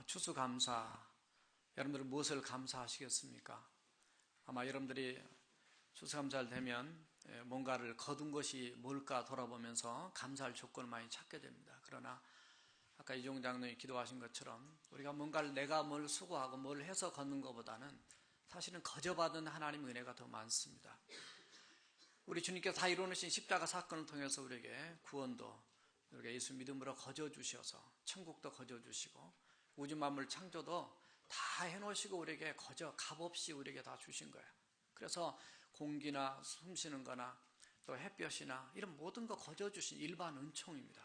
추수감사, 여러분들은 무엇을 감사하시겠습니까? 아마 여러분들이 추수감사를 되면 뭔가를 거둔 것이 뭘까 돌아보면서 감사할 조건을 많이 찾게 됩니다. 그러나 아까 이종 장로님이 기도하신 것처럼 우리가 뭔가를 내가 뭘 수고하고 뭘 해서 걷는 것보다는 사실은 거저받은 하나님의 은혜가 더 많습니다. 우리 주님께서 다 이루어내신 십자가 사건을 통해서 우리에게 구원도 우리가 예수 믿음으로 거저주셔서 천국도 거저주시고 우주 만물 창조도 다 해놓으시고 우리에게 거저 값없이 우리에게 다 주신 거예요. 그래서 공기나 숨쉬는 거나 또 햇볕이나 이런 모든 거 거저주신 일반 은총입니다.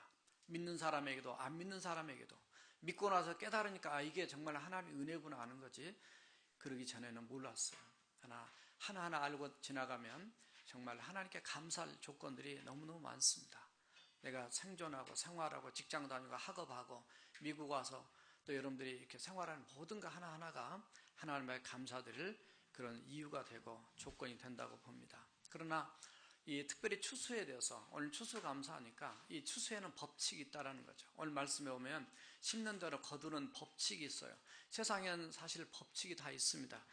믿는 사람에게도 안 믿는 사람에게도 믿고 나서 깨달으니까 이게 정말 하나님의 은혜구나 아는 거지 그러기 전에는 몰랐어요. 하나하나 알고 지나가면 정말 하나님께 감사할 조건들이 너무너무 많습니다. 내가 생존하고 생활하고 직장 다니고 학업하고 미국 와서 또 여러분들이 이렇게 생활하는 모든 거 하나하나가 하나님의 감사드릴 그런 이유가 되고 조건이 된다고 봅니다. 그러나 이 특별히 추수에 대해서 오늘 추수감사하니까 이 추수에는 법칙이 있다는 거죠. 오늘 말씀에 보면 심는 대로 거두는 법칙이 있어요. 세상에는 사실 법칙이 다 있습니다.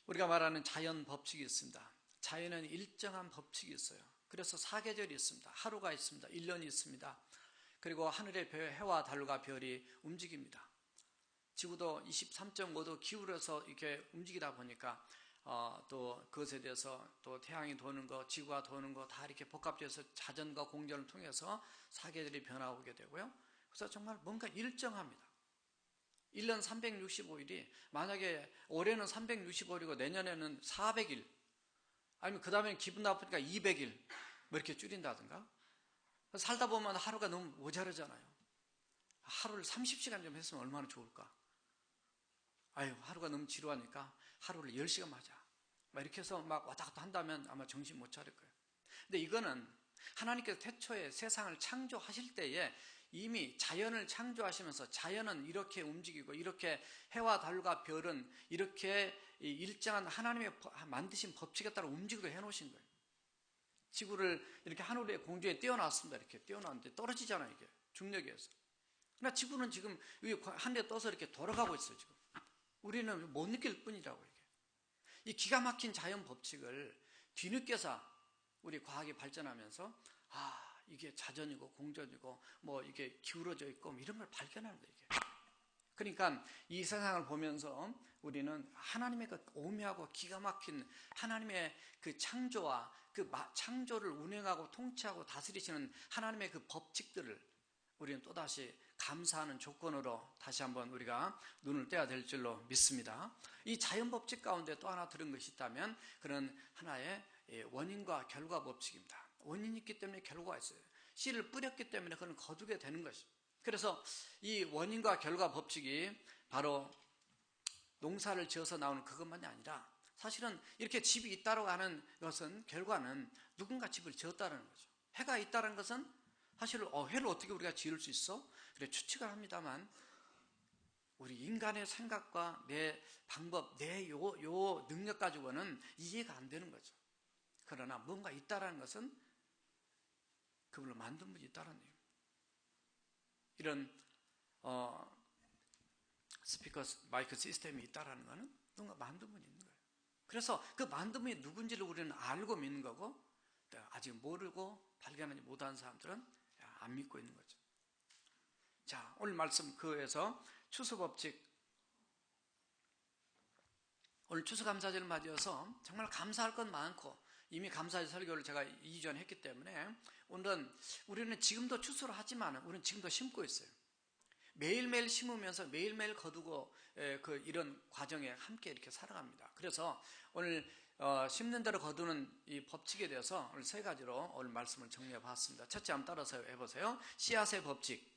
우리가 말하는 자연 법칙이 있습니다. 자연은 일정한 법칙이 있어요. 그래서 사계절이 있습니다. 하루가 있습니다. 1년이 있습니다. 그리고 하늘의 해와 달과 별이 움직입니다. 지구도 23.5도 기울여서 이렇게 움직이다 보니까 또 그것에 대해서 또 태양이 도는 거, 지구가 도는 거 다 이렇게 복합돼서 자전과 공전을 통해서 사계절이 변화오게 되고요. 그래서 정말 뭔가 일정합니다. 1년 365일이 만약에 올해는 365일이고 내년에는 400일 아니면 그 다음에 기분 나쁘니까 200일 뭐 이렇게 줄인다든가 살다 보면 하루가 너무 모자르잖아요. 하루를 30시간 좀 했으면 얼마나 좋을까. 하루가 너무 지루하니까 하루를 10시간 하자 막 이렇게 해서 막 왔다 갔다 한다면 아마 정신 못 차릴 거예요. 근데 이거는 하나님께서 태초에 세상을 창조하실 때에 이미 자연을 창조하시면서 자연은 이렇게 움직이고 이렇게 해와 달과 별은 이렇게 일정한 하나님의 만드신 법칙에 따라 움직이고 해놓으신 거예요. 지구를 이렇게 하늘에 공중에 띄워놨습니다. 이렇게 띄워놨는데 떨어지잖아요. 이게 중력에 의해서. 그러나 지구는 지금 하늘에 떠서 이렇게 돌아가고 있어요. 지금 우리는 못 느낄 뿐이라고. 이 기가 막힌 자연 법칙을 뒤늦게서 우리 과학이 발전하면서 이게 자전이고 공전이고 뭐 이게 기울어져 있고 이런 걸 발견하는 거예요. 이게. 그러니까 이 세상을 보면서 우리는 하나님의 그 오묘하고 기가 막힌 하나님의 그 창조와 그 창조를 운행하고 통치하고 다스리시는 하나님의 그 법칙들을 우리는 또다시 감사하는 조건으로 다시 한번 우리가 눈을 떼야 될 줄로 믿습니다. 이 자연 법칙 가운데 또 하나 들은 것이 있다면 그런 하나의 원인과 결과 법칙입니다. 원인이 있기 때문에 결과가 있어요. 씨를 뿌렸기 때문에 그건 거두게 되는 것입니다. 그래서 이 원인과 결과 법칙이 바로 농사를 지어서 나오는 그것만이 아니라 사실은 이렇게 집이 있다고 하는 것은 결과는 누군가 집을 지었다는 거죠. 해가 있다는 것은 사실 해를 어떻게 우리가 지을 수 있어? 그래 추측을 합니다만 우리 인간의 생각과 내 방법, 내 요 능력 가지고는 이해가 안 되는 거죠. 그러나 뭔가 있다는 것은 그걸로 만든 분이 있다는 얘기입니다. 이런 스피커 마이크 시스템이 있다는 것은 누군가 만든 분이 있는 거예요. 그래서 그 만든 분이 누군지를 우리는 알고 믿는 거고 아직 모르고 발견하지 못한 사람들은 안 믿고 있는 거죠. 자, 오늘 말씀 그에서 추수법칙, 오늘 추수감사절을 맞이해서 정말 감사할 건 많고 이미 감사의 설교를 제가 이전에 했기 때문에 오늘은 우리는 지금도 추수를 하지만 우리는 지금도 심고 있어요. 매일매일 심으면서 매일매일 거두고 이런 과정에 함께 이렇게 살아갑니다. 그래서 오늘 심는 대로 거두는 이 법칙에 대해서 오늘 세 가지로 오늘 말씀을 정리해 봤습니다. 첫째 한번 따라서 해보세요. 씨앗의 법칙.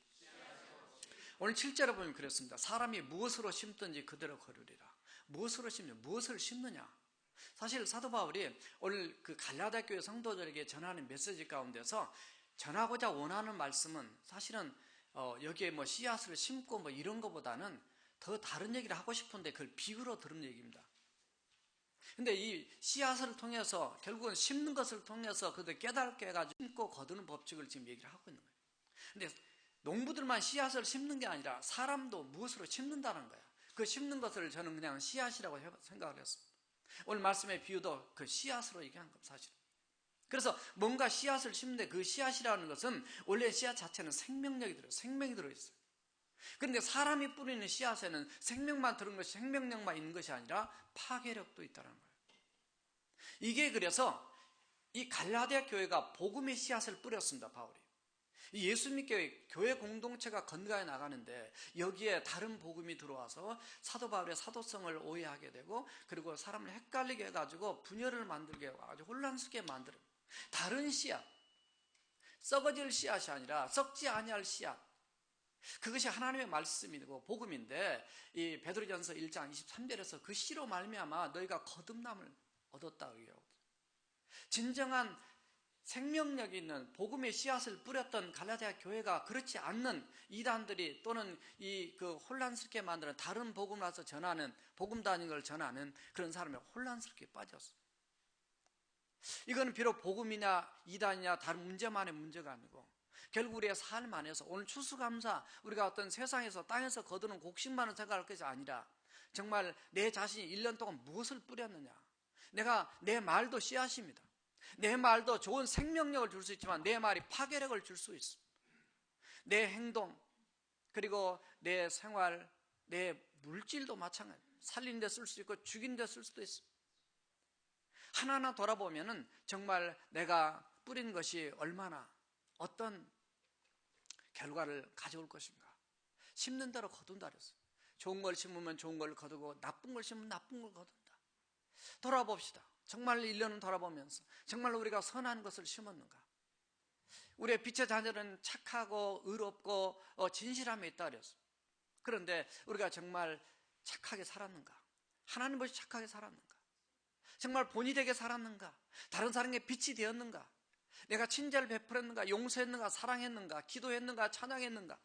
오늘 7절에 보면 그랬습니다. 사람이 무엇으로 심든지 그대로 거두리라. 무엇으로 심냐? 무엇을 심느냐? 사실 사도 바울이 오늘 그 갈라디아 교회 성도들에게 전하는 메시지 가운데서 전하고자 원하는 말씀은 사실은 여기에 뭐 씨앗을 심고 뭐 이런 것보다는 더 다른 얘기를 하고 싶은데 그걸 비유로 들은 얘기입니다. 근데 이 씨앗을 통해서 결국은 심는 것을 통해서 그들 깨닫게 해가지고 심고 거두는 법칙을 지금 얘기를 하고 있는 거예요. 근데 농부들만 씨앗을 심는 게 아니라 사람도 무엇으로 심는다는 거야. 그 심는 것을 저는 그냥 씨앗이라고 생각을 했습니다. 오늘 말씀의 비유도 그 씨앗으로 얘기한 겁니다, 사실. 그래서 뭔가 씨앗을 심는데 그 씨앗이라는 것은 원래 씨앗 자체는 생명력이 생명이 들어있어요. 그런데 사람이 뿌리는 씨앗에는 생명만 들은 것이, 생명력만 있는 것이 아니라 파괴력도 있다는 거예요. 이게 그래서 이 갈라디아 교회가 복음의 씨앗을 뿌렸습니다, 바울이. 이 예수 믿게 교회 공동체가 건강해 나가는데 여기에 다른 복음이 들어와서 사도 바울의 사도성을 오해하게 되고, 그리고 사람을 헷갈리게 해가지고 분열을 만들게 하고 아주 혼란스럽게 만드는 다른 씨앗, 썩어질 씨앗이 아니라 썩지 아니할 씨앗, 그것이 하나님의 말씀이고 복음인데, 이 베드로전서 1장 23절에서 그 씨로 말미암아 너희가 거듭남을 얻었다 얘기하고, 진정한 생명력이 있는 복음의 씨앗을 뿌렸던 갈라디아 교회가 그렇지 않는 이단들이, 또는 이 그 혼란스럽게 만드는 다른 복음을 와서 전하는, 복음도 아닌 걸 전하는 그런 사람이 혼란스럽게 빠졌어. 이거는 비록 복음이냐 이단이냐 다른 문제만의 문제가 아니고, 결국 우리의 삶 안에서 오늘 추수감사, 우리가 어떤 세상에서 땅에서 거두는 곡식만을 생각할 것이 아니라 정말 내 자신이 1년 동안 무엇을 뿌렸느냐. 내 말도 씨앗입니다. 내 말도 좋은 생명력을 줄 수 있지만 내 말이 파괴력을 줄 수 있어. 내 행동, 그리고 내 생활, 내 물질도 마찬가지. 살리는 데 쓸 수 있고 죽이는 데 쓸 수도 있어. 하나하나 돌아보면은 정말 내가 뿌린 것이 얼마나 어떤 결과를 가져올 것인가. 심는 대로 거둔다 그랬어요. 좋은 걸 심으면 좋은 걸 거두고 나쁜 걸 심으면 나쁜 걸 거둔다. 돌아봅시다. 정말 1년을 돌아보면서 정말로 우리가 선한 것을 심었는가. 우리의 빛의 자녀는 착하고 의롭고 진실함에 있다 그랬어요. 그런데 우리가 정말 착하게 살았는가? 하나님 없이 착하게 살았는가? 정말 본이 되게 살았는가? 다른 사람에게 빛이 되었는가? 내가 친절을 베풀었는가? 용서했는가? 사랑했는가? 기도했는가? 찬양했는가?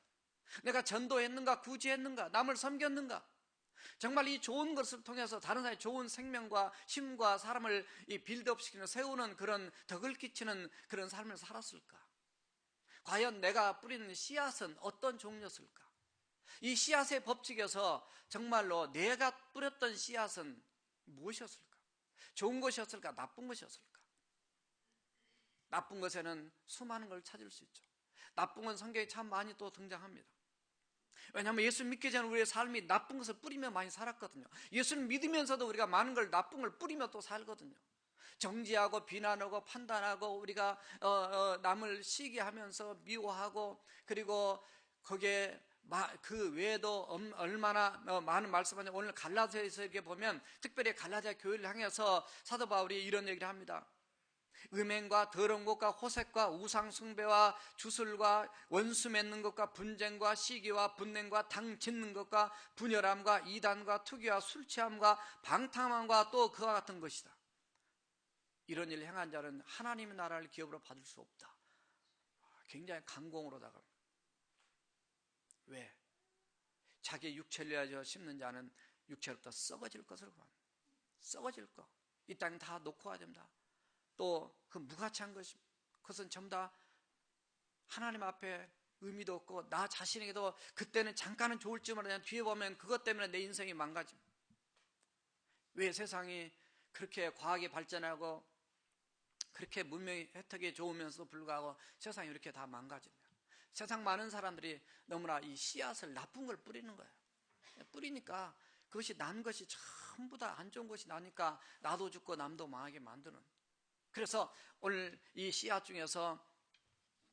내가 전도했는가? 구제했는가? 남을 섬겼는가? 정말 이 좋은 것을 통해서 다른 사람의 좋은 생명과 힘과 사람을 이 빌드업시키는, 세우는 그런 덕을 끼치는 그런 삶을 살았을까? 과연 내가 뿌리는 씨앗은 어떤 종류였을까? 이 씨앗의 법칙에서 정말로 내가 뿌렸던 씨앗은 무엇이었을까? 좋은 것이었을까? 나쁜 것이었을까? 나쁜 것에는 수많은 걸 찾을 수 있죠. 나쁜 건 성경에 참 많이 또 등장합니다. 왜냐하면 예수 믿기 전에 우리의 삶이 나쁜 것을 뿌리며 많이 살았거든요. 예수를 믿으면서도 우리가 많은 걸, 나쁜 걸 뿌리며 또 살거든요. 정죄하고 비난하고 판단하고, 우리가 남을 시기하면서 미워하고, 그리고 거기에 그 외에도 얼마나 많은 말씀하냐. 오늘 갈라디아에서 이렇게 보면 특별히 갈라디아 교회를 향해서 사도 바울이 이런 얘기를 합니다. 음행과 더러운 것과 호색과 우상 숭배와 주술과 원수 맺는 것과 분쟁과 시기와 분냉과 당 짓는 것과 분열함과 이단과 투기와 술 취함과 방탕함과 또 그와 같은 것이다. 이런 일을 행한 자는 하나님의 나라를 기업으로 받을 수 없다. 굉장히 강공으로 다가갑니다. 왜? 자기 육체를 위하여 심는 자는 육체로부터 썩어질 것을 구합니다. 썩어질 것, 이 땅에 다 놓고 와야 됩니다. 또 그 무가치한 것입니다. 그것은 전부 다 하나님 앞에 의미도 없고, 나 자신에게도 그때는 잠깐은 좋을지 모르겠지만 뒤에 보면 그것 때문에 내 인생이 망가집니다. 왜 세상이 그렇게 과학이 발전하고 그렇게 문명의 혜택이 좋으면서도 불구하고 세상이 이렇게 다 망가집니다. 세상 많은 사람들이 너무나 이 씨앗을, 나쁜 걸 뿌리는 거예요. 뿌리니까 그것이 난 것이 전부 다 안 좋은 것이 나니까 나도 죽고 남도 망하게 만드는. 그래서 오늘 이 씨앗 중에서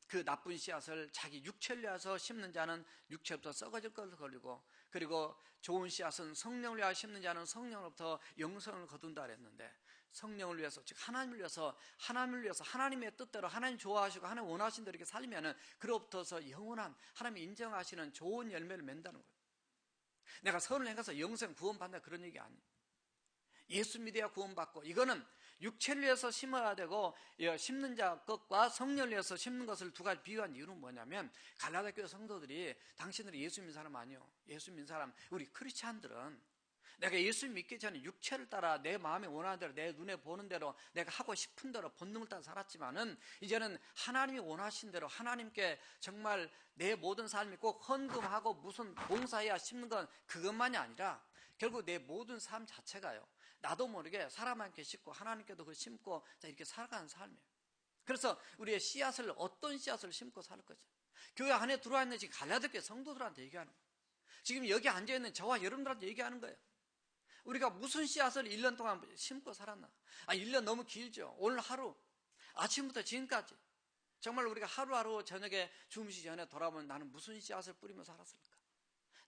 그 나쁜 씨앗을 자기 육체를 위해서 심는 자는 육체부터 썩어질 것을 거두고, 그리고 좋은 씨앗은 성령을 위하여 심는 자는 성령으로부터 영생을 거둔다 그랬는데, 성령을 위해서, 즉 하나님을 위해서 하나님의 뜻대로 하나님 좋아하시고 하나님 원하신 대로 이렇게 살면은 그로부터서 영원한 하나님이 인정하시는 좋은 열매를 맺는다는 거예요. 내가 선을 행해서 영생 구원받는다 그런 얘기 아니에요. 예수 믿어야 구원받고, 이거는 육체를 위해서 심어야 되고, 심는 자 것과 성령을 위해서 심는 것을 두 가지 비유한 이유는 뭐냐면, 갈라디아 교회 성도들이 당신들이 예수 믿는 사람 아니요, 예수 믿는 사람, 우리 크리스찬들은 내가 예수 믿기 전에 육체를 따라 내 마음에 원하는 대로, 내 눈에 보는 대로, 내가 하고 싶은 대로 본능을 따라 살았지만은 이제는 하나님이 원하신 대로 하나님께 정말 내 모든 삶이 꼭 헌금하고 무슨 봉사해야 심는 건 그것만이 아니라 결국 내 모든 삶 자체가요, 나도 모르게 사람한테 심고 하나님께도 그 심고 이렇게 살아가는 삶이에요. 그래서 우리의 씨앗을, 어떤 씨앗을 심고 살 거죠. 교회 안에 들어와 있는 지금 갈라디아 성도들한테 얘기하는 거예요. 지금 여기 앉아있는 저와 여러분들한테 얘기하는 거예요. 우리가 무슨 씨앗을 1년 동안 심고 살았나? 1년 너무 길죠. 오늘 하루, 아침부터 지금까지 정말 우리가 하루하루 저녁에 주무시기 전에 돌아보면 나는 무슨 씨앗을 뿌리며 살았을까?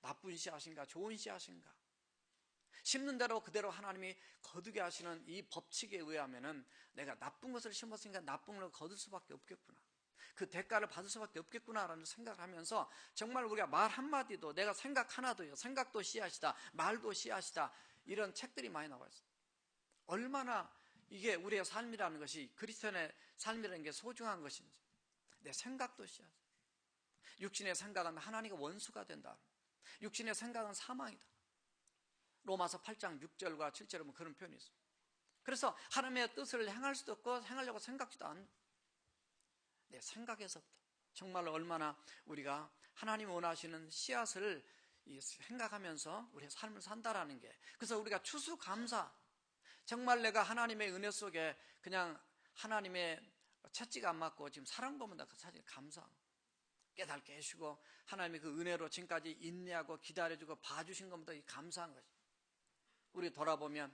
나쁜 씨앗인가? 좋은 씨앗인가? 심는 대로 그대로 하나님이 거두게 하시는 이 법칙에 의하면은 내가 나쁜 것을 심었으니까 나쁜 걸 거둘 수밖에 없겠구나, 그 대가를 받을 수밖에 없겠구나라는 생각을 하면서 정말 우리가 말 한마디도, 내가 생각 하나도요, 생각도 씨앗이다, 말도 씨앗이다, 이런 책들이 많이 나와 있어요. 얼마나 이게 우리의 삶이라는 것이, 그리스도인의 삶이라는 게 소중한 것인지. 내 생각도 씨앗. 육신의 생각은 하나님과 원수가 된다. 육신의 생각은 사망이다. 로마서 8장 6절과 7절에 보면 그런 표현이 있습니다. 그래서 하나님의 뜻을 행할 수도 없고 행하려고 생각지도 않는 내 생각에서부터 정말로 얼마나 우리가 하나님 원하시는 씨앗을 생각하면서 우리의 삶을 산다라는 게, 그래서 우리가 추수감사, 정말 내가 하나님의 은혜 속에 그냥 하나님의 채찍 안 맞고 지금 사랑받는다, 그 사실 감사, 깨닫게 해주고 하나님의 그 은혜로 지금까지 인내하고 기다려주고 봐주신 것보다 감사한 거지. 우리 돌아보면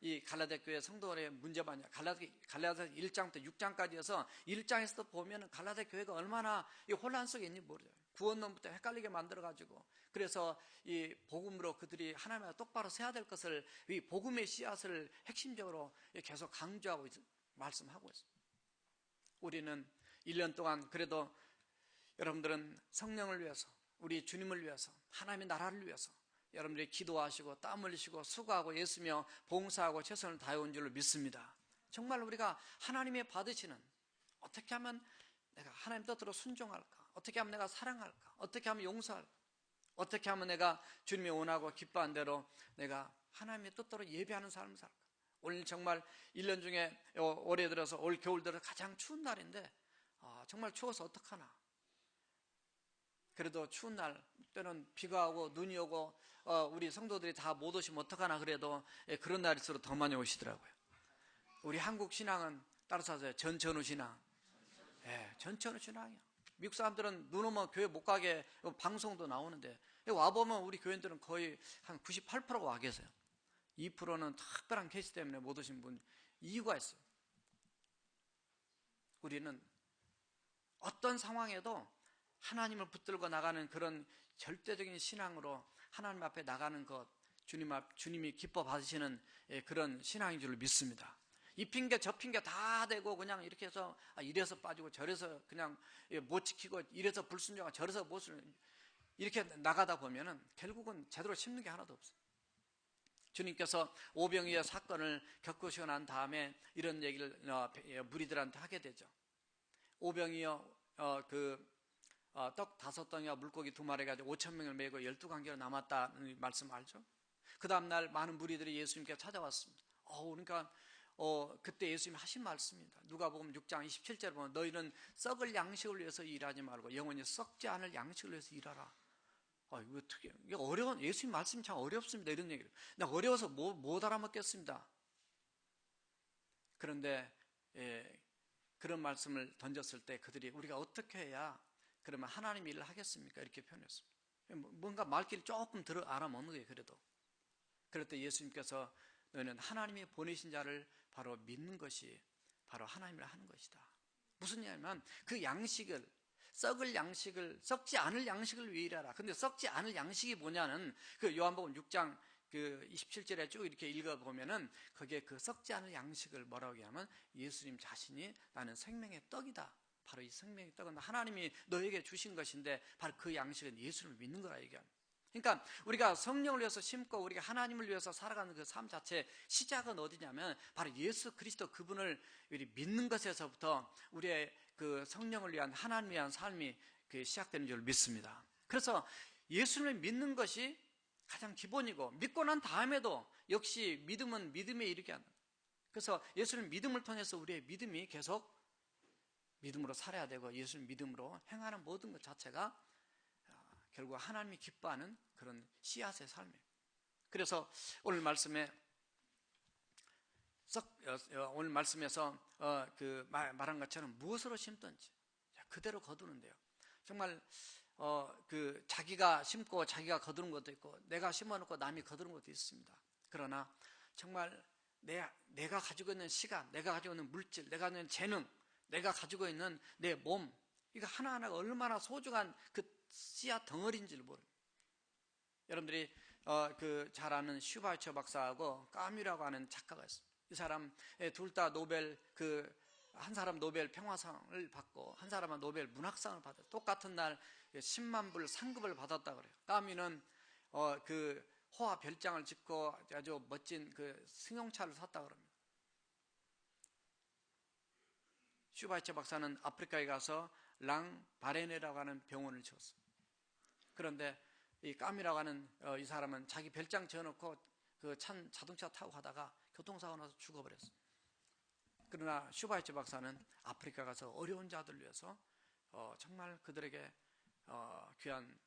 이 갈라디아 교회 성도들의 문제만이 갈라디아 1장부터 6장까지여서 1장에서도 보면 갈라디아 교회가 얼마나 이 혼란 속에 있는지 모르죠. 구원론부터 헷갈리게 만들어가지고, 그래서 이 복음으로 그들이 하나님과 똑바로 서야 될 것을, 이 복음의 씨앗을 핵심적으로 계속 강조하고 말씀하고 있습니다. 우리는 1년 동안 그래도 여러분들은 성령을 위해서, 우리 주님을 위해서, 하나님의 나라를 위해서 여러분들이 기도하시고 땀 흘리시고 수고하고 애쓰며 봉사하고 최선을 다해온 줄로 믿습니다. 정말 우리가 하나님의 받으시는, 어떻게 하면 내가 하나님 뜻대로 순종할까? 어떻게 하면 내가 사랑할까? 어떻게 하면 용서할까? 어떻게 하면 내가 주님이 원하고 기뻐한 대로 내가 하나님의 뜻대로 예배하는 삶을 살까? 오늘 정말 1년 중에 올해 들어서 올 겨울 들어서 가장 추운 날인데 정말 추워서 어떡하나. 그래도 추운 날 때는 비가 오고 눈이 오고 우리 성도들이 다 못 오시면 어떡하나, 그래도 그런 날일수록 더 많이 오시더라고요. 우리 한국 신앙은 따라서 전천후 신앙, 전천후 신앙이야. 미국 사람들은 눈 오면 교회 못 가게 방송도 나오는데, 와보면 우리 교인들은 거의 한 98%가 와 계세요. 2%는 특별한 케이스 때문에 못 오신 분, 이유가 있어요. 우리는 어떤 상황에도 하나님을 붙들고 나가는 그런 절대적인 신앙으로 하나님 앞에 나가는 것, 주님이 기뻐 받으시는 그런 신앙인 줄 믿습니다. 이 핑계 저 핑계 다 대고 그냥 이렇게 해서 이래서 빠지고 저래서 그냥 못 지키고, 이래서 불순종하고 저래서 못 순종, 이렇게 나가다 보면은 결국은 제대로 심는 게 하나도 없어요. 주님께서 오병이어 사건을 겪으시고 난 다음에 이런 얘기를 무리들한테 하게 되죠. 오병이어 떡 5덩이와 물고기 2마리 가지고 5,000명을 메고 12관계로 남았다는 말씀 알죠? 그 다음날 많은 무리들이 예수님께 찾아왔습니다. 그러니까 그때 예수님이 하신 말씀입니다. 누가복음 6장 27절 보면 너희는 썩을 양식을 위해서 일하지 말고 영원히 썩지 않을 양식을 위해서 일하라. 이거 어떻게, 이게 어려운, 예수님 말씀이 참 어렵습니다. 이런 얘기를. 나 어려워서 못 알아먹겠습니다. 그런데 그런 말씀을 던졌을 때 그들이 우리가 어떻게 해야 그러면 하나님 일을 하겠습니까? 이렇게 표현했습니다. 뭔가 말귀를 조금 알아먹는 거예요. 그래도. 그럴 때 예수님께서 너희는 하나님이 보내신 자를 바로 믿는 것이 바로 하나님을 하는 것이다. 무슨 얘기냐면 그 양식을, 썩지 않을 양식을 위해 일하라. 근데 썩지 않을 양식이 뭐냐는 그 요한복음 6장 그 27절에 쭉 이렇게 읽어보면은 거기에 그 썩지 않을 양식을 뭐라고 하냐면 예수님 자신이 나는 생명의 떡이다. 바로 이 생명의 떡은 하나님이 너에게 주신 것인데 바로 그 양식은 예수를 믿는 거라 얘기합니다. 그러니까 우리가 성령을 위해서 심고 우리가 하나님을 위해서 살아가는 그 삶 자체 시작은 어디냐면 바로 예수 그리스도 그분을 믿는 것에서부터 우리의 그 성령을 위한, 하나님을 위한 삶이 시작되는 줄 믿습니다. 그래서 예수를 믿는 것이 가장 기본이고, 믿고 난 다음에도 역시 믿음은 믿음에 이르게 한다. 그래서 예수님 믿음을 통해서 우리의 믿음이 계속 믿음으로 살아야 되고, 예수님 믿음으로 행하는 모든 것 자체가 결국 하나님이 기뻐하는 그런 씨앗의 삶이에요. 그래서 오늘 말씀에서 말한 것처럼 무엇으로 심든지 그대로 거두는데요. 정말 자기가 심고 자기가 거두는 것도 있고, 내가 심어놓고 남이 거두는 것도 있습니다. 그러나 정말 내가 가지고 있는 시간, 내가 가지고 있는 물질, 내가 가지고 있는 재능, 내가 가지고 있는 내 몸, 이거 하나하나가 얼마나 소중한 그 씨앗 덩어리인지를 모릅니다. 여러분들이 잘 아는 슈바이처 박사하고 까뮤라고 하는 작가가 있습니다. 이 사람 둘 다 노벨, 한 사람 노벨 평화상을 받고 한 사람은 노벨 문학상을 받았어요. 똑같은 날 10만 불 상급을 받았다고 그래요. 까뮤는 호화 별장을 짓고 아주 멋진 승용차를 샀다고 합니다. 슈바이처 박사는 아프리카에 가서 랑 바레네라고 하는 병원을 지었어요. 그런데 이 까미라고 하는 이 사람은 자기 별장 지어놓고 자동차 타고 가다가 교통사고 나서 죽어버렸어요. 그러나 슈바이처 박사는 아프리카 가서 어려운 자들을 위해서 정말 그들에게 귀한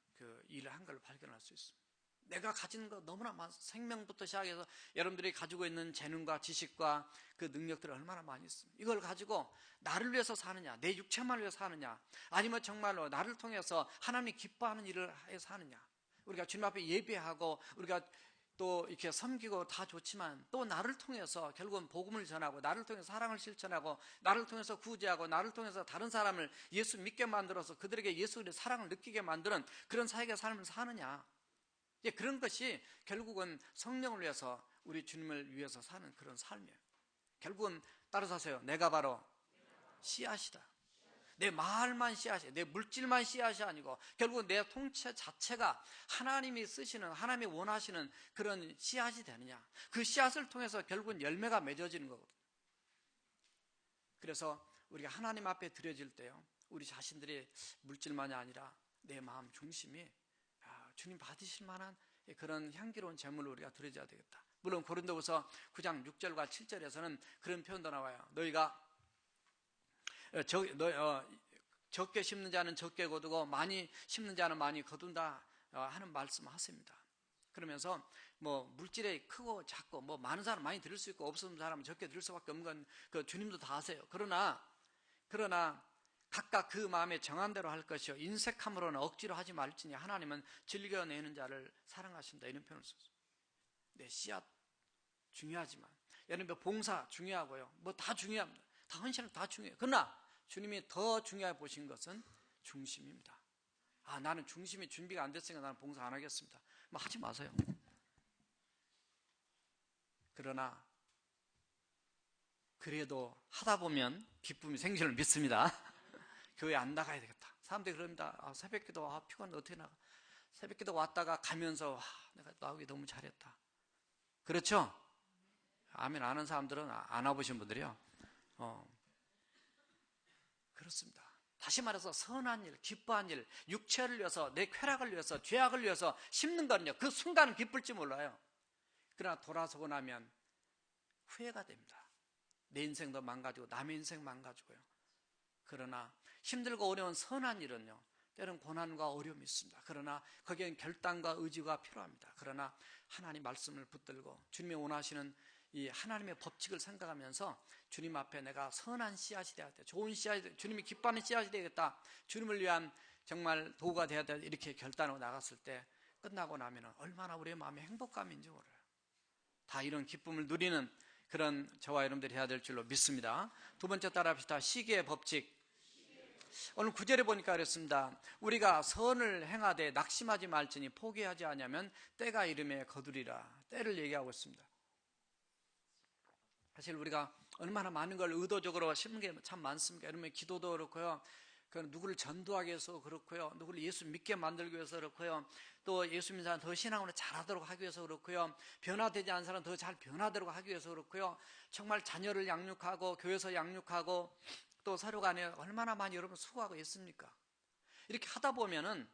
일을 한 걸 발견할 수 있습니다. 내가 가진 거 너무나 많습니다. 생명부터 시작해서 여러분들이 가지고 있는 재능과 지식과 그 능력들이 얼마나 많이 있습니다. 이걸 가지고 나를 위해서 사느냐, 내 육체만 위해서 사느냐, 아니면 정말로 나를 통해서 하나님이 기뻐하는 일을 해서 하느냐. 우리가 주님 앞에 예배하고 우리가 또 이렇게 섬기고 다 좋지만, 또 나를 통해서 결국은 복음을 전하고, 나를 통해서 사랑을 실천하고, 나를 통해서 구제하고, 나를 통해서 다른 사람을 예수 믿게 만들어서 그들에게 예수의 사랑을 느끼게 만드는 그런 사역의 삶을 사느냐. 그런 것이 결국은 성령을 위해서, 우리 주님을 위해서 사는 그런 삶이에요. 결국은 따라서 하세요. 내가 바로 씨앗이다. 내 말만 씨앗이에요. 내 물질만 씨앗이 아니고 결국은 내 통체 자체가 하나님이 쓰시는, 하나님이 원하시는 그런 씨앗이 되느냐. 그 씨앗을 통해서 결국은 열매가 맺어지는 거거든요. 그래서 우리가 하나님 앞에 드려질 때요, 우리 자신들이 물질만이 아니라 내 마음 중심이 주님 받으실 만한 그런 향기로운 제물을 우리가 드려줘야 되겠다. 물론 고린도후서 9장 6절과 7절에서는 그런 표현도 나와요. 너희가 적게 심는 자는 적게 거두고 많이 심는 자는 많이 거둔다 하는 말씀을 하십니다. 그러면서 물질에 크고 작고 많은 사람 많이 드릴 수 있고 없는 사람은 적게 드릴 수밖에 없는 건 주님도 다 아세요. 그러나 각각 그 마음에 정한 대로 할 것이요 인색함으로는 억지로 하지 말지니 하나님은 즐겨내는 자를 사랑하신다, 이런 표현을 썼어요. 내 씨앗 중요하지만, 여러분 봉사 중요하고요, 다 중요합니다. 다 헌신은 다 중요해요. 그러나 주님이 더 중요하게 보신 것은 중심입니다. 나는 중심이 준비가 안 됐으니까 나는 봉사 안 하겠습니다. 하지 마세요. 그러나 그래도 하다 보면 기쁨이 생기는 줄 믿습니다. 교회 안 나가야 되겠다. 사람들이 그럽니다. 새벽기도 피곤한데 어떻게 나가? 새벽기도 왔다가 가면서 내가 나오기 너무 잘했다. 그렇죠? 아멘 아는 사람들은 안 와보신 분들이요. 그렇습니다. 다시 말해서 선한 일, 기뻐한 일, 육체를 위해서, 내 쾌락을 위해서, 죄악을 위해서 심는 거는요, 그 순간은 기쁠지 몰라요. 그러나 돌아서고 나면 후회가 됩니다. 내 인생도 망가지고 남의 인생 망가지고요. 그러나 힘들고 어려운 선한 일은요, 때로는 고난과 어려움이 있습니다. 그러나 거기엔 결단과 의지가 필요합니다. 그러나 하나님 말씀을 붙들고 주님이 원하시는 이 하나님의 법칙을 생각하면서 주님 앞에 내가 선한 씨앗이 되어야겠다, 좋은 씨앗이, 주님이 기뻐하는 씨앗이 되겠다, 주님을 위한 정말 도구가 되어야 되겠다, 이렇게 결단하고 나갔을 때 끝나고 나면 얼마나 우리의 마음에 행복감인지 몰라요. 다 이런 기쁨을 누리는 그런 저와 여러분들이 해야 될 줄로 믿습니다. 두 번째 따라합시다. 시기의 법칙. 오늘 9절에 보니까 그랬습니다. 우리가 선을 행하되 낙심하지 말지니 포기하지 않으면 때가 이름에 거두리라. 때를 얘기하고 있습니다. 사실 우리가 얼마나 많은 걸 의도적으로 심는 게 참 많습니까? 여러분 기도도 그렇고요, 누구를 전도하기 위해서 그렇고요, 누구를 예수 믿게 만들기 위해서 그렇고요, 또 예수 믿는 사람 더 신앙으로 잘하도록 하기 위해서 그렇고요, 변화되지 않은 사람 더 잘 변화되도록 하기 위해서 그렇고요, 정말 자녀를 양육하고 교회에서 양육하고 또 서로 간에 얼마나 많이 여러분 수고하고 있습니까? 이렇게 하다 보면은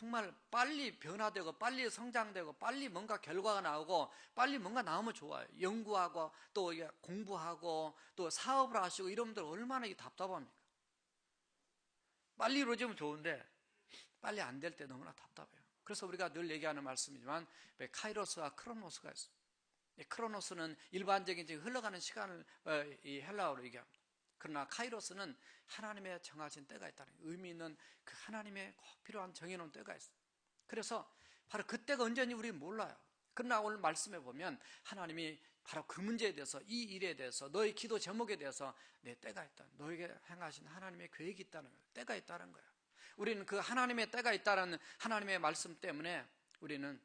정말 빨리 변화되고 빨리 성장되고 빨리 뭔가 결과가 나오고 빨리 뭔가 나오면 좋아요. 연구하고 또 공부하고 또 사업을 하시고 이런 분들 얼마나 답답합니까? 빨리 이루어지면 좋은데 빨리 안 될 때 너무나 답답해요. 그래서 우리가 늘 얘기하는 말씀이지만 카이로스와 크로노스가 있어요. 크로노스는 일반적인 흘러가는 시간을 이 헬라어로 얘기합니다. 그러나 카이로스는 하나님의 정하신 때가 있다는 의미 있는 그 하나님의 꼭 필요한 정해놓은 때가 있어요. 그래서 바로 그때가 언제인지 우리는 몰라요. 그러나 오늘 말씀해 보면 하나님이 바로 그 문제에 대해서, 이 일에 대해서, 너의 기도 제목에 대해서 내 때가 있다, 너에게 행하신 하나님의 계획이 있다는 거예요. 때가 있다는 거예요. 우리는 그 하나님의 때가 있다는 하나님의 말씀 때문에 우리는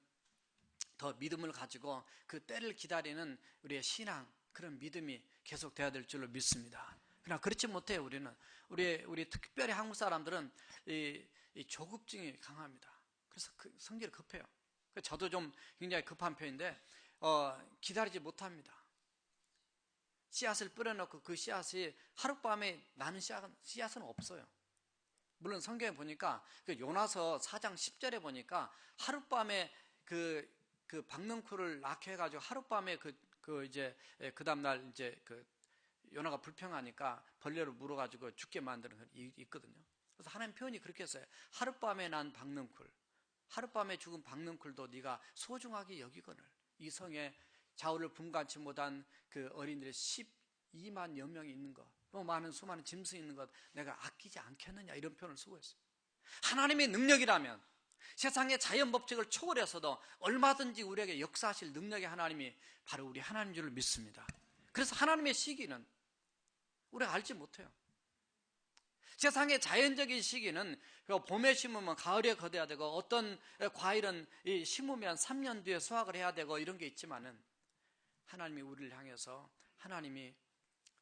더 믿음을 가지고 그 때를 기다리는 우리의 신앙, 그런 믿음이 계속 돼야 될 줄로 믿습니다. 그러나 그렇지 못해요. 우리 특별히 한국 사람들은 이 조급증이 강합니다. 그래서 성질이 급해요. 저도 좀 굉장히 급한 편인데 기다리지 못합니다. 씨앗을 뿌려놓고 그 씨앗이 하룻밤에 나는 씨앗은 없어요. 물론 성경에 보니까 그 요나서 4장 10절에 보니까 하룻밤에 그 박넝쿨을 낳게 해가지고 하룻밤에 그 다음날 요나가 불평하니까 벌레로 물어가지고 죽게 만드는 건 있거든요. 그래서 하나님 표현이 그렇게 했어요. 하룻밤에 난 박넝쿨, 하룻밤에 죽은 박넝쿨도 네가 소중하게 여기거늘. 이 성에 좌우를 분간치 못한 그 어린이들이 12만여 명이 있는 것, 또 많은 수많은 짐승이 있는 것 내가 아끼지 않겠느냐, 이런 표현을 쓰고 있어요. 하나님의 능력이라면 세상의 자연 법칙을 초월해서도 얼마든지 우리에게 역사하실 능력의 하나님이 바로 우리 하나님인 줄 믿습니다. 그래서 하나님의 시기는 우리가 알지 못해요. 세상의 자연적인 시기는 봄에 심으면 가을에 거둬야 되고, 어떤 과일은 심으면 3년 뒤에 수확을 해야 되고, 이런 게 있지만은 하나님이 우리를 향해서 하나님이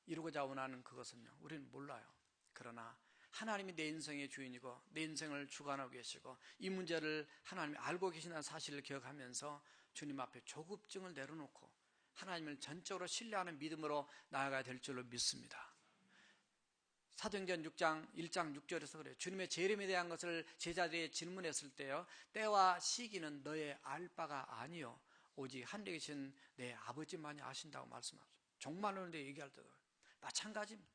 이루고자 원하는 그것은요, 우리는 몰라요. 그러나 하나님이 내 인생의 주인이고 내 인생을 주관하고 계시고 이 문제를 하나님이 알고 계신다는 사실을 기억하면서 주님 앞에 조급증을 내려놓고 하나님을 전적으로 신뢰하는 믿음으로 나아가야 될 줄로 믿습니다. 사도행전 6장 1장 6절에서 그래요. 주님의 재림에 대한 것을 제자들이 질문했을 때요, 때와 시기는 너의 알 바가 아니요 오직 하늘에 계신 내 아버지만이 아신다고 말씀하죠. 종말론에 얘기할 때도 마찬가지입니다.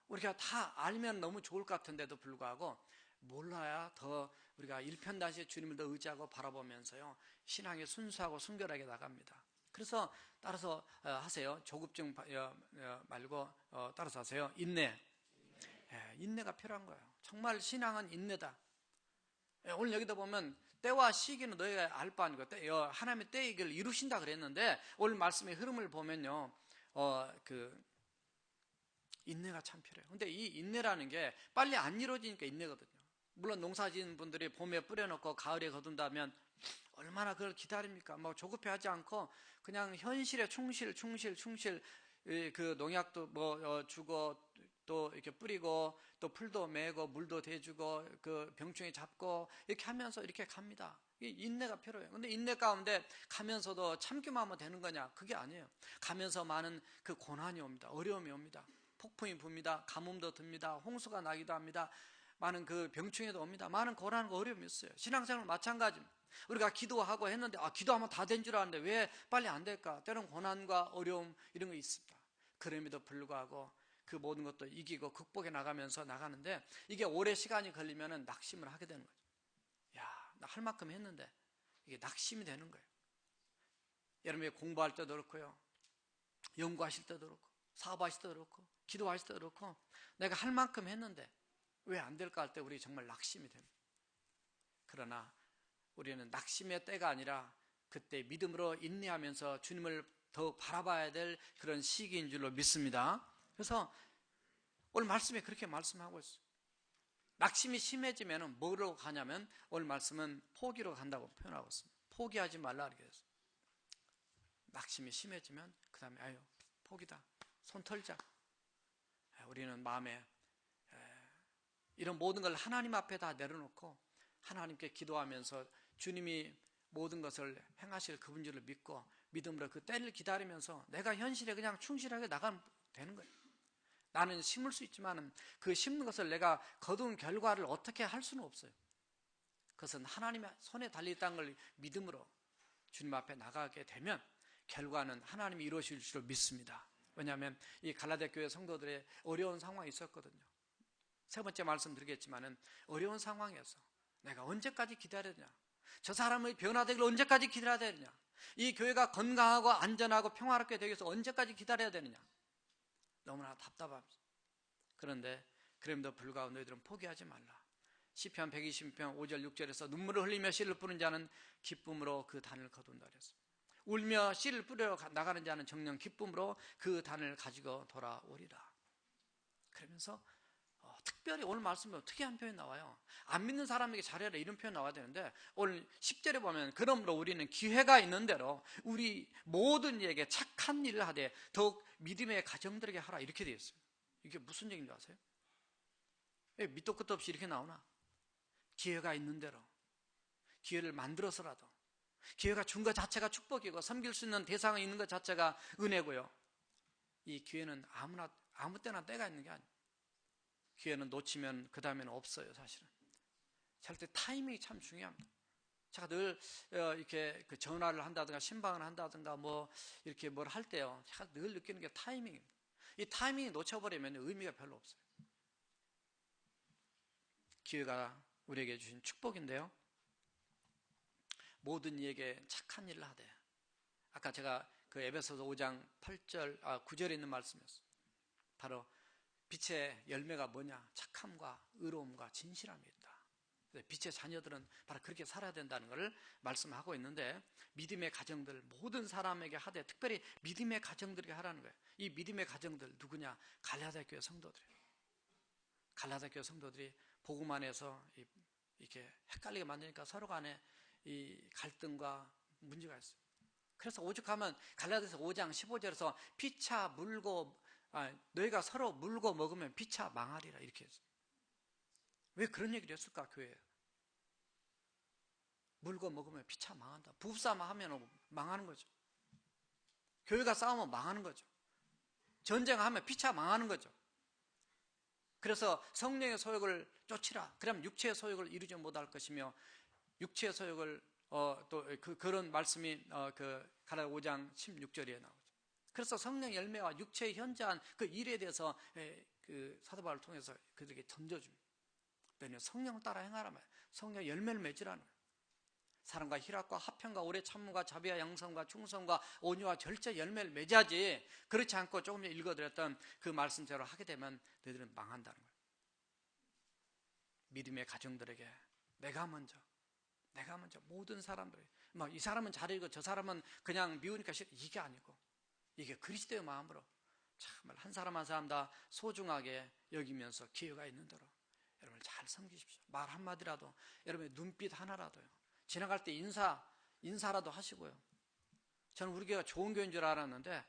우리가 다 알면 너무 좋을 것 같은데도 불구하고 몰라야 더 우리가 일편단심에 주님을 더 의지하고 바라보면서요, 신앙이 순수하고 순결하게 나갑니다. 그래서 따라서 하세요. 조급증 말고 따라서 하세요. 인내. 인내가 필요한 거예요. 정말 신앙은 인내다. 오늘 여기다 보면 때와 시기는 너희가 알 바 아니고 하나님의 때의 길을 이루신다 그랬는데, 오늘 말씀의 흐름을 보면요, 인내가 참 필요해요. 근데 이 인내라는 게 빨리 안 이루어지니까 인내거든요. 물론 농사 지은 분들이 봄에 뿌려놓고 가을에 거둔다면 얼마나 그걸 기다립니까? 뭐 조급해하지 않고 그냥 현실에 충실 그 농약도 주고 또 이렇게 뿌리고 또 풀도 매고 물도 대주고 그 병충해 잡고 이렇게 하면서 이렇게 갑니다. 인내가 필요해요. 근데 인내 가운데 가면서도 참기만 하면 되는 거냐? 그게 아니에요. 가면서 많은 그 고난이 옵니다. 어려움이 옵니다. 폭풍이 붑니다. 가뭄도 듭니다. 홍수가 나기도 합니다. 많은 그 병충해도 옵니다. 많은 고난과 어려움이 있어요. 신앙생활 마찬가지입니다. 우리가 기도하고 했는데 기도하면 다 된 줄 알았는데 왜 빨리 안 될까? 때로는 고난과 어려움 이런 거 있습니다. 그럼에도 불구하고 그 모든 것도 이기고 극복해 나가면서 나가는데, 이게 오래 시간이 걸리면 낙심을 하게 되는 거죠. 야, 나 할 만큼 했는데 이게 낙심이 되는 거예요. 여러분이 공부할 때도 그렇고요, 연구하실 때도 그렇고, 사업하실 때도 그렇고, 기도하실 때도 그렇고, 내가 할 만큼 했는데 왜 안 될까 할 때 우리 정말 낙심이 됩니다. 그러나 우리는 낙심의 때가 아니라 그때 믿음으로 인내하면서 주님을 더욱 바라봐야 될 그런 시기인 줄로 믿습니다. 그래서 오늘 말씀에 그렇게 말씀하고 있어요. 낙심이 심해지면 뭐로 가냐면 오늘 말씀은 포기로 간다고 표현하고 있습니다. 포기하지 말라 이렇게 했어요. 낙심이 심해지면 그 다음에 아유 포기다, 손 털자. 우리는 마음에 이런 모든 걸 하나님 앞에 다 내려놓고 하나님께 기도하면서 주님이 모든 것을 행하실 그분 줄을 믿고 믿음으로 그 때를 기다리면서 내가 현실에 그냥 충실하게 나가면 되는 거예요. 나는 심을 수 있지만 그 심는 것을 내가 거둔 결과를 어떻게 할 수는 없어요. 그것은 하나님의 손에 달려있다는 걸 믿음으로 주님 앞에 나가게 되면 결과는 하나님이 이루어질 줄 믿습니다. 왜냐하면 이 갈라디아 교회 성도들의 어려운 상황이 있었거든요. 세 번째 말씀드리겠지만은 어려운 상황에서 내가 언제까지 기다려야 되냐, 저 사람의 변화되기를 언제까지 기다려야 되느냐, 이 교회가 건강하고 안전하고 평화롭게 되기 위해서 언제까지 기다려야 되느냐, 너무나 답답합니다. 그런데 그럼에도 불구하고 너희들은 포기하지 말라. 시편 120편 5절 6절에서 눈물을 흘리며 씨를 뿌는 자는 기쁨으로 그 단을 거둔다 그랬습니다. 울며 씨를 뿌려 나가는 자는 정녕 기쁨으로 그 단을 가지고 돌아오리라. 그러면서 특별히 오늘 말씀에 특이한 표현이 나와요. 안 믿는 사람에게 잘해라 이런 표현 나와야 되는데 오늘 10절에 보면 그러므로 우리는 기회가 있는 대로 우리 모든 이에게 착한 일을 하되 더욱 믿음의 가정들에게 하라 이렇게 되어 있어요. 이게 무슨 얘기인 줄 아세요? 왜 밑도 끝도 없이 이렇게 나오나? 기회가 있는 대로 기회를 만들어서라도, 기회가 준 것 자체가 축복이고 섬길 수 있는 대상이 있는 것 자체가 은혜고요, 이 기회는 아무 때나 때가 있는 게 아니에요. 기회는 놓치면 그 다음에는 없어요. 사실은 잘 때 타이밍이 참 중요합니다. 제가 늘 이렇게 그 전화를 한다든가 신방을 한다든가 뭐 이렇게 뭘 할 때요, 제가 늘 느끼는 게 타이밍입니다. 이 타이밍이 놓쳐버리면 의미가 별로 없어요. 기회가 우리에게 주신 축복인데요, 모든 이에게 착한 일을 하되, 아까 제가 그 에베소서 5장 9절에 있는 말씀이었어요. 바로 빛의 열매가 뭐냐? 착함과 의로움과 진실함이 있다. 빛의 자녀들은 바로 그렇게 살아야 된다는 것을 말씀하고 있는데, 믿음의 가정들 모든 사람에게 하되 특별히 믿음의 가정들에게 하라는 거예요. 이 믿음의 가정들 누구냐? 갈라디아 교회 성도들이에요. 갈라디아 교회 성도들이 복음 안에서 이렇게 헷갈리게 만드니까 서로 간에 이 갈등과 문제가 있어요. 그래서 오죽하면 갈라디아서 5장 15절에서 피차 물고 너희가 서로 물고 먹으면 피차 망하리라 이렇게 했어요. 왜 그런 얘기를 했을까? 교회에 물고 먹으면 피차 망한다. 부부싸움 하면 망하는 거죠. 교회가 싸우면 망하는 거죠. 전쟁하면 피차 망하는 거죠. 그래서 성령의 소욕을 쫓으라. 그러면 육체의 소욕을 이루지 못할 것이며, 육체의 소욕을 그런 말씀이 그 갈라디아 5장 16절에 나오죠. 그래서 성령 열매와 육체의 현저한 그 일에 대해서 그 사도 바울을 통해서 그들에게 던져줍니다. 너희는 성령 따라 행하라 말이에요. 성령 열매를 맺으라는 거예요. 사랑과 희락과 화평과 오래 참음과 자비와 양성과 충성과 온유와 절제 열매를 맺어야지, 그렇지 않고 조금 전에 읽어드렸던 그 말씀대로 하게 되면 너희들은 망한다는 거예요. 믿음의 가정들에게 내가 먼저 모든 사람들에게 이 사람은 잘해주고 저 사람은 그냥 미우니까 싫어, 이게 아니고 이게 그리스도의 마음으로 정말 한 사람 한 사람 다 소중하게 여기면서 기회가 있는 대로 여러분을 잘 섬기십시오. 말 한마디라도, 여러분의 눈빛 하나라도요, 지나갈 때 인사라도 하시고요. 저는 우리 교회가 좋은 교회인 줄 알았는데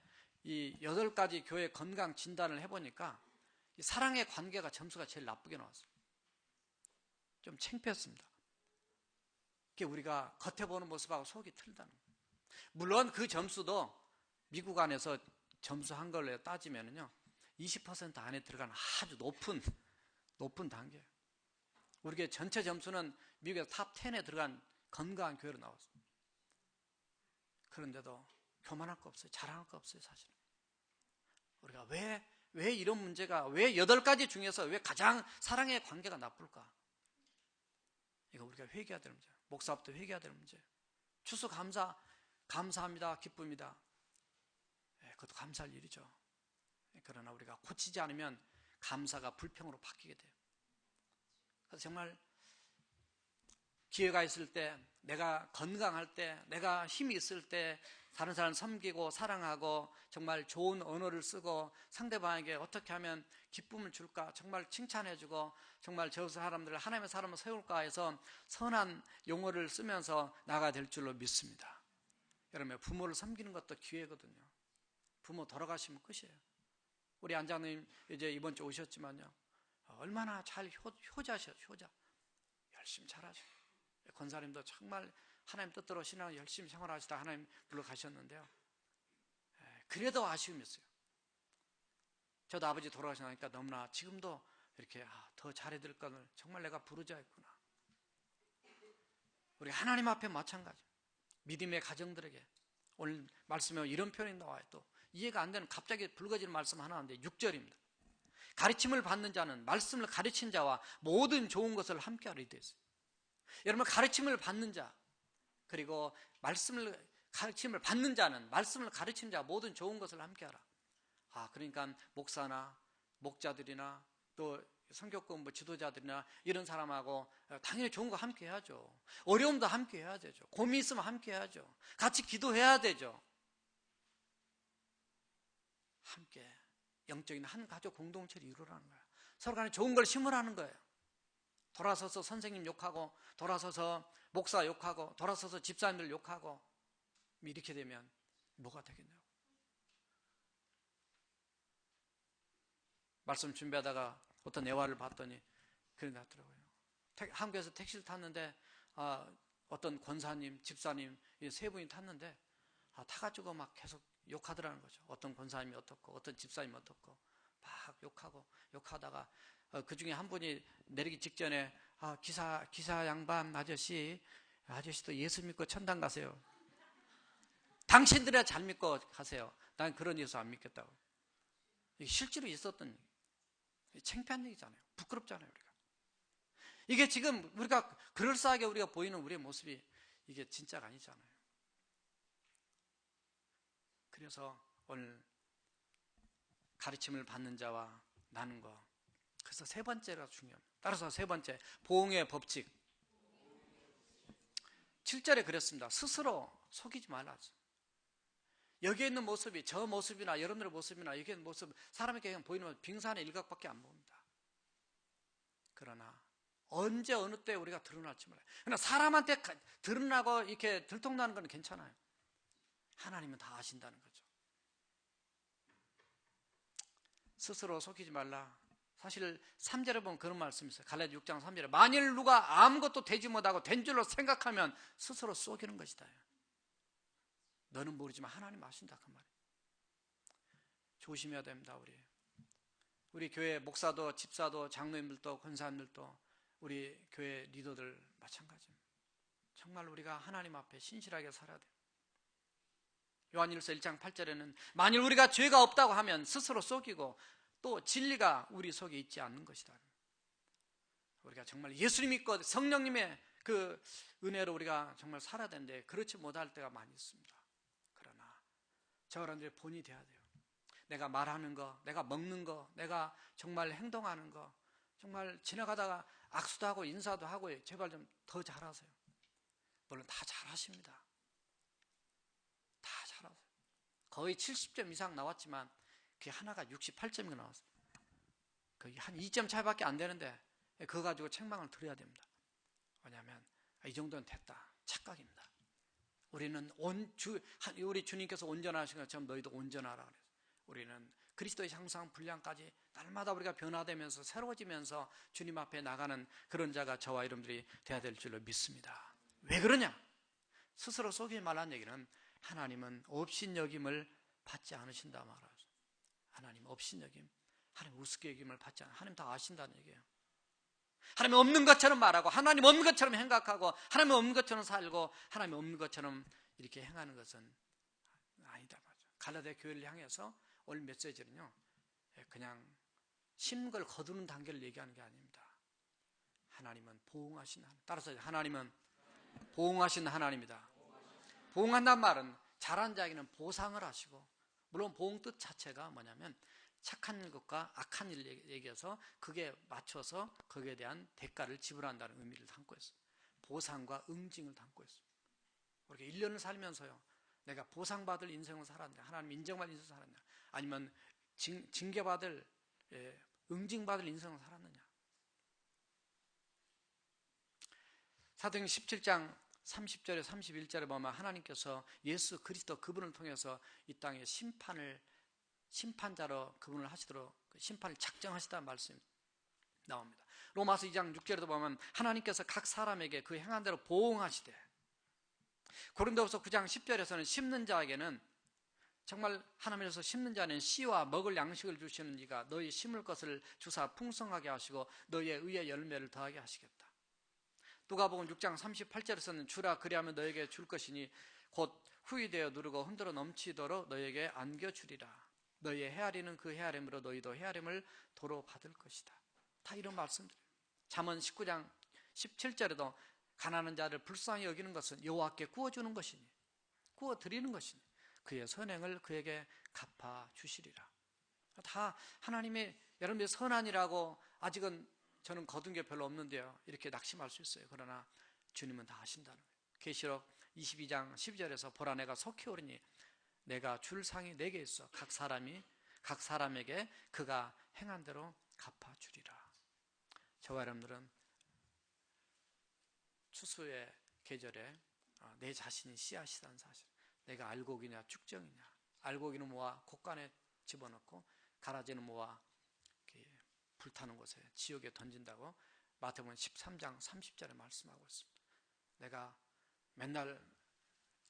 이 8가지 교회 건강 진단을 해보니까 이 사랑의 관계가 점수가 제일 나쁘게 나왔어요. 좀 창피했습니다. 그게 우리가 겉에 보는 모습하고 속이 틀리다는 거예요. 물론 그 점수도 미국 안에서 점수한 걸로 따지면요 20% 안에 들어가는 아주 높은 단계예요. 우리 교회 전체 점수는 미국에서 탑 10에 들어간 건강한 교회로 나왔습니다. 그런데도 교만할 거 없어요. 자랑할 거 없어요. 사실은 우리가 왜 이런 문제가, 왜 8가지 중에서 왜 가장 사랑의 관계가 나쁠까? 이거 우리가 회개해야 될 문제예요. 목사부터 회개해야 될 문제예요. 추수 감사합니다. 기쁩니다. 그것도 감사할 일이죠. 그러나 우리가 고치지 않으면 감사가 불평으로 바뀌게 돼요. 그래서 정말 기회가 있을 때, 내가 건강할 때, 내가 힘이 있을 때 다른 사람을 섬기고 사랑하고 정말 좋은 언어를 쓰고 상대방에게 어떻게 하면 기쁨을 줄까, 정말 칭찬해주고 정말 저 사람들을 하나님의 사람을 세울까 해서 선한 용어를 쓰면서 나아가야 될 줄로 믿습니다. 여러분, 부모를 섬기는 것도 기회거든요. 부모 돌아가시면 끝이에요. 우리 안장님 이제 이번 주 오셨지만요, 얼마나 잘 효자셔. 열심히 잘하셔. 권사님도 정말 하나님 뜻대로 신앙을 열심히 생활하시다 하나님 불러가셨는데요, 그래도 아쉬움이 있어요. 저도 아버지 돌아가시니까 너무나 지금도 이렇게 더 잘해드릴 거를 정말 내가 부르자 했구나. 우리 하나님 앞에 마찬가지. 믿음의 가정들에게 오늘 말씀에 이런 표현이 나와요. 또 이해가 안 되는 갑자기 불거지는 말씀 하나 하는데 6절입니다. 가르침을 받는 자는 말씀을 가르친 자와 모든 좋은 것을 함께하리 되었어요. 여러분, 가르침을 받는 자, 그리고 가르침을 받는 자는 말씀을 가르친 자 모든 좋은 것을 함께하라. 그러니까 목사나 목자들이나 또 성격공부 지도자들이나 이런 사람하고 당연히 좋은 거 함께 해야죠. 어려움도 함께 해야 되죠. 고민 있으면 함께 해야죠. 같이 기도해야 되죠. 함께 영적인 한 가족 공동체를 이루라는 거예요. 서로 간에 좋은 걸 심으라는 거예요. 돌아서서 선생님 욕하고, 돌아서서 목사 욕하고, 돌아서서 집사님들 욕하고, 이렇게 되면 뭐가 되겠냐고. 말씀 준비하다가 어떤 애화를 봤더니 그런 게 같더라고요. 한국에서 택시를 탔는데 어떤 권사님, 집사님 세 분이 탔는데 타가지고 막 계속 욕하더라는 거죠. 어떤 권사님이 어떻고 어떤 집사님이 어떻고 막 욕하다가 그 중에 한 분이 내리기 직전에 기사 양반 아저씨도 예수 믿고 천당 가세요. 당신들이야 잘 믿고 가세요. 난 그런 예수 안 믿겠다고. 이게 실제로 있었던 얘기. 창피한 얘기잖아요. 부끄럽잖아요, 우리가. 이게 지금 우리가 그럴싸하게 우리가 보이는 우리의 모습이 이게 진짜가 아니잖아요. 그래서 오늘 가르침을 받는 자와 나눈 거. 그래서 세 번째가 중요합니다. 따라서 세 번째, 보응의 법칙. 7절에 그랬습니다. 스스로 속이지 말라죠. 여기에 있는 모습이 저 모습이나 여러분들의 모습이나 여기에 있는 모습 사람에게 그냥 보이는 빙산의 일각밖에 안 보입니다. 그러나 언제 어느 때 우리가 드러날지 몰라요. 그러나 사람한테 드러나고 이렇게 들통나는 건 괜찮아요. 하나님은 다 아신다는 거죠. 스스로 속이지 말라. 사실 3절에 보면 그런 말씀이 있어요. 갈라디아 6장 3절에 만일 누가 아무것도 되지 못하고 된 줄로 생각하면 스스로 속이는 것이다. 너는 모르지만 하나님 아신다 그 말이에요. 조심해야 됩니다. 우리 교회 목사도 집사도 장로님들도 권사님들도 우리 교회 리더들 마찬가지입니다. 정말 우리가 하나님 앞에 신실하게 살아야 돼요. 요한일서 1장 8절에는 만일 우리가 죄가 없다고 하면 스스로 속이고 또 진리가 우리 속에 있지 않는 것이다. 우리가 정말 예수님 믿고 성령님의 그 은혜로 우리가 정말 살아야 되는데 그렇지 못할 때가 많이 있습니다. 저 사람들의 본이 돼야 돼요. 내가 말하는 거, 내가 먹는 거, 내가 정말 행동하는 거, 정말 지나가다가 악수도 하고 인사도 하고 제발 좀 더 잘하세요. 물론 다 잘하십니다. 다 잘하세요. 거의 70점 이상 나왔지만 그게 하나가 68점이 나왔어요. 거의 한 2점 차이밖에 안 되는데 그거 가지고 책망을 드려야 됩니다. 왜냐하면 이 정도는 됐다. 착각입니다. 우리는 우리 주님께서 온전하신 것처럼 너희도 온전하라 그래서 우리는 그리스도의 형상 분량까지 날마다 우리가 변화되면서 새로워지면서 주님 앞에 나가는 그런 자가 저와 여러분들이 돼야 될 줄로 믿습니다. 왜 그러냐? 스스로 속이지 말라는 얘기는 하나님은 업신여김을 받지 않으신다 말하죠. 하나님 업신여김, 하나님 우습게 여김을 받지 않아. 하나님 다 아신다는 얘기예요. 하나님 없는 것처럼 말하고 하나님 없는 것처럼 생각하고 하나님 없는 것처럼 살고 하나님 없는 것처럼 이렇게 행하는 것은 아니다 말이죠. 갈라디아 교회를 향해서 오늘 메시지는요, 그냥 심는 걸 거두는 단계를 얘기하는 게 아닙니다. 하나님은 보응하신 하나님. 따라서 하나님은 보응하신 하나님이다. 보응한다는 말은 잘한 자에게는 보상을 하시고, 물론 보응 뜻 자체가 뭐냐면 착한 것과 악한 일을 얘기해서 그게 맞춰서 거기에 대한 대가를 지불한다는 의미를 담고 있어요. 보상과 응징을 담고 있어요. 우리가 1년을 살면서요, 내가 보상받을 인생을 살았냐, 하나님 인정받을 인생을 살았냐, 아니면 징계받을, 응징받을 인생을 살았느냐. 사도행전 17장 30절에 31절에 보면 하나님께서 예수 그리스도 그분을 통해서 이 땅에 심판자로 그분을 하시도록 심판을 작정하시다는 말씀이 나옵니다. 로마서 2장 6절에도 보면 하나님께서 각 사람에게 그 행한 대로 보응하시되, 고린도후서 9장 10절에서는 심는 자에게는 정말 하나님께서 심는 자는 씨와 먹을 양식을 주시는 이가 너희 심을 것을 주사 풍성하게 하시고 너희의 의의 열매를 더하게 하시겠다. 누가복음 6장 38절에서는 주라 그리하면 너에게 줄 것이니 곧 후히 되어 누르고 흔들어 넘치도록 너에게 안겨주리라. 너희의 헤아리는 그 헤아림으로 너희도 헤아림을 도로 받을 것이다. 다 이런 말씀들이에요. 잠언 19장 17절에도 가난한 자를 불쌍히 여기는 것은 여호와께 구워주는 것이니 구워드리는 것이니 그의 선행을 그에게 갚아주시리라. 다 하나님의 여러분의 선한이라고 아직은 저는 거둔 게 별로 없는데요, 이렇게 낙심할 수 있어요. 그러나 주님은 다 아신다는 거예요. 계시록 22장 12절에서 보라 내가 속히 오르니 내가 줄 상이 내게 있어 각 사람에게 그가 행한 대로 갚아주리라. 저와 여러분들은 추수의 계절에 내 자신이 씨앗이라는 사실, 내가 알곡이냐 쭉정이냐, 알곡이는 모아 곡간에 집어넣고 가라지는 모아 불타는 곳에 지옥에 던진다고 마태복음 13장 30절에 말씀하고 있습니다. 내가 맨날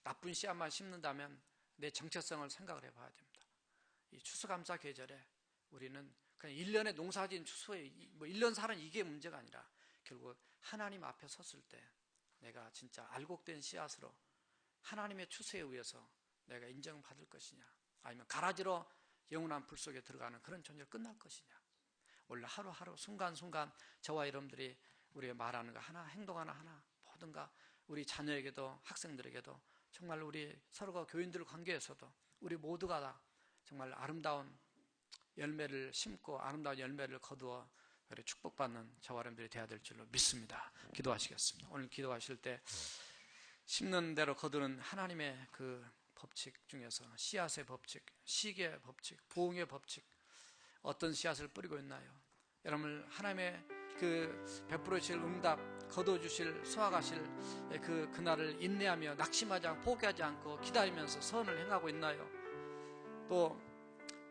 나쁜 씨앗만 심는다면 내 정체성을 생각을 해봐야 됩니다. 이 추수감사 계절에 우리는 그냥 1년에 농사진 추수에 1년 사는 이게 문제가 아니라 결국 하나님 앞에 섰을 때 내가 진짜 알곡된 씨앗으로 하나님의 추수에 의해서 내가 인정받을 것이냐, 아니면 가라지로 영원한 불 속에 들어가는 그런 존재로 끝날 것이냐. 원래 하루하루 순간순간 저와 여러분들이 우리가 말하는 거 하나, 행동하는 하나, 모든가 우리 자녀에게도 학생들에게도 정말 우리 서로가 교인들 관계에서도 우리 모두가 다 정말 아름다운 열매를 심고 아름다운 열매를 거두어 축복받는 저와 여러분들이 되어야 될 줄로 믿습니다. 기도하시겠습니다. 오늘 기도하실 때 심는 대로 거두는 하나님의 그 법칙 중에서 씨앗의 법칙, 시기의 법칙, 부흥의 법칙, 어떤 씨앗을 뿌리고 있나요? 여러분 하나님의 그 베풀어 주실 응답, 거둬 주실 수확하실 그날을 인내하며 낙심하지 않고 포기하지 않고 기다리면서 선을 행하고 있나요? 또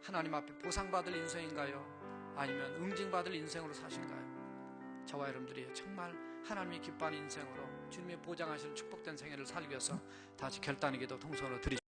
하나님 앞에 보상받을 인생인가요? 아니면 응징받을 인생으로 사신가요? 저와 여러분들이 정말 하나님이 기뻐하는 인생으로 주님이 보장하시는 축복된 생애를 살기 위해서 다시 결단의 기도 통성으로 드리십시오.